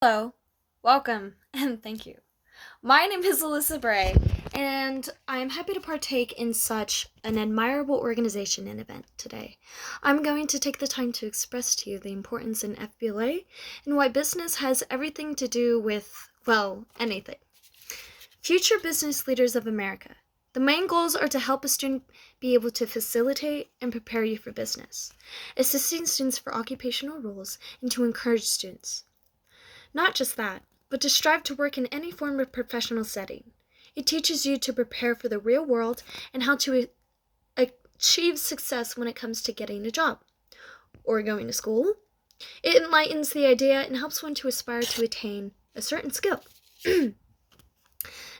Hello, welcome, and thank you. My name is Alyssa Bray, and I am happy to partake in such an admirable organization and event today. I'm going to take the time to express to you the importance in Fbla and why business has everything to do with, well, anything. Future business leaders of America. The main goals are to help a student be able to facilitate and prepare you for business, assisting students for occupational roles, and to encourage students. Not just that, but to strive to work in any form of professional setting. It teaches you to prepare for the real world and how to achieve success when it comes to getting a job or going to school. It enlightens the idea and helps one to aspire to attain a certain skill.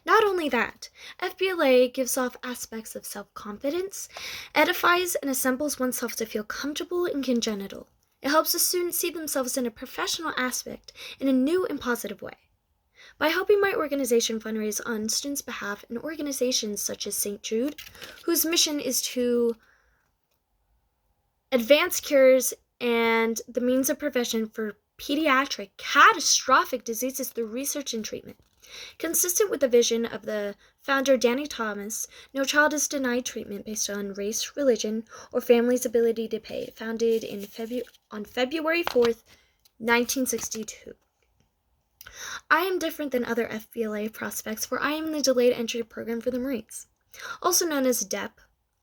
Not only that, Fbla gives off aspects of self-confidence, edifies and assembles oneself to feel comfortable and congenital. It helps the students see themselves in a professional aspect in a new and positive way. By helping my organization fundraise on students' behalf in organizations such as St. Jude, whose mission is to advance cures and the means of prevention for pediatric catastrophic diseases through research and treatment. Consistent with the vision of the founder Danny Thomas, no child is denied treatment based on race, religion, or family's ability to pay, founded on February 4th, 1962. I am different than other Fbla prospects, for I am in the Delayed Entry Program for the Marines. Also known as DEP,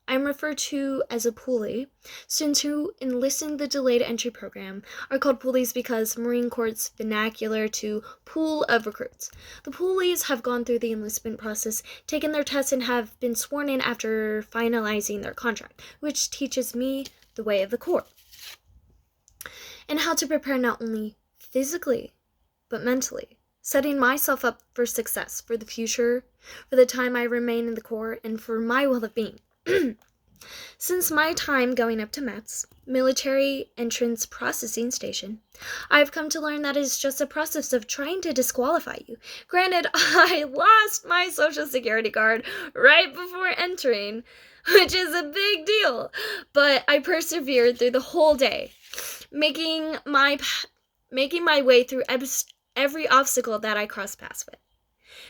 I am referred to as a poolee. Students who enlist in the Delayed Entry Program are called poolies because Marine Corps' vernacular to pool of recruits. The poolies have gone through the enlistment process, taken their tests, and have been sworn in after finalizing their contract, which teaches me the way of the Corps and how to prepare not only physically, but mentally, setting myself up for success for the future, for the time I remain in the Corps, and for my well-being. Since my time going up to METS, Military Entrance Processing Station, I have come to learn that it is just a process of trying to disqualify you. Granted, I lost my social security card right before entering, which is a big deal, but I persevered through the whole day, making my way through every obstacle that I crossed paths with.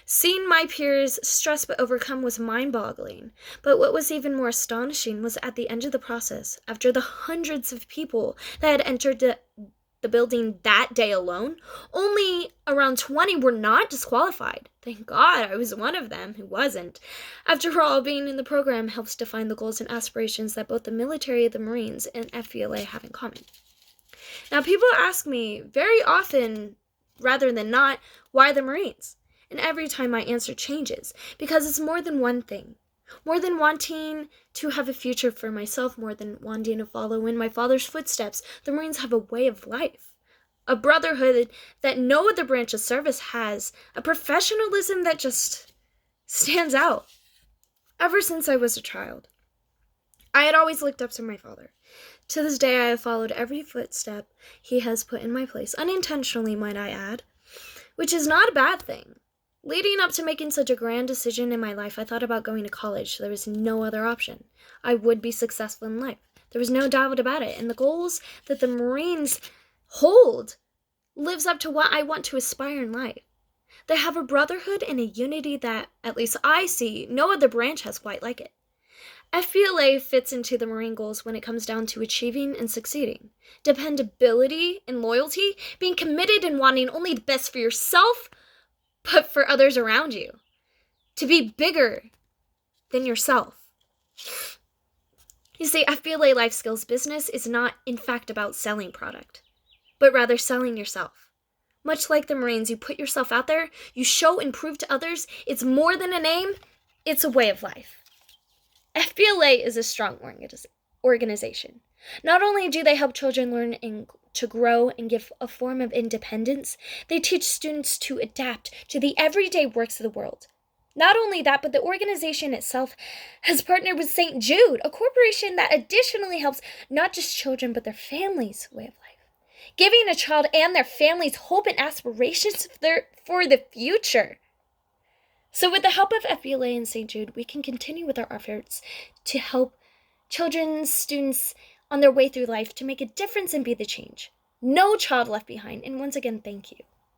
Seeing my peers stress but overcome was mind-boggling, but what was even more astonishing was at the end of the process, after the hundreds of people that had entered the building that day alone, only around 20 were not disqualified. Thank God I was one of them who wasn't. After all, being in the program helps define the goals and aspirations that both the military, the Marines, and Fbla have in common. Now, people ask me very often, rather than not, why the Marines? And every time my answer changes, because it's more than one thing. More than wanting to have a future for myself, more than wanting to follow in my father's footsteps, the Marines have a way of life. A brotherhood that no other branch of service has. A professionalism that just stands out. Ever since I was a child, I had always looked up to my father. To this day, I have followed every footstep he has put in my place, unintentionally, might I add, which is not a bad thing. Leading up to making such a grand decision in my life, I thought about going to college. There was no other option. I would be successful in life. There was no doubt about it. And the goals that the Marines hold lives up to what I want to aspire in life. They have a brotherhood and a unity that, at least I see, no other branch has quite like it. Fbla fits into the Marine goals when it comes down to achieving and succeeding. Dependability and loyalty, being committed and wanting only the best for yourself, but for others around you. To be bigger than yourself. You see, Fbla Life Skills business is not, in fact, about selling product, but rather selling yourself. Much like the Marines, you put yourself out there, you show and prove to others. It's more than a name, it's a way of life. Fbla is a strong organization. Not only do they help children learn to grow and give a form of independence, they teach students to adapt to the everyday works of the world. Not only that, but the organization itself has partnered with St. Jude, a corporation that additionally helps not just children, but their families' way of life, giving a child and their families hope and aspirations for the future. So with the help of Fbla and St. Jude, we can continue with our efforts to help children, students on their way through life to make a difference and be the change. No child left behind. And once again, thank you.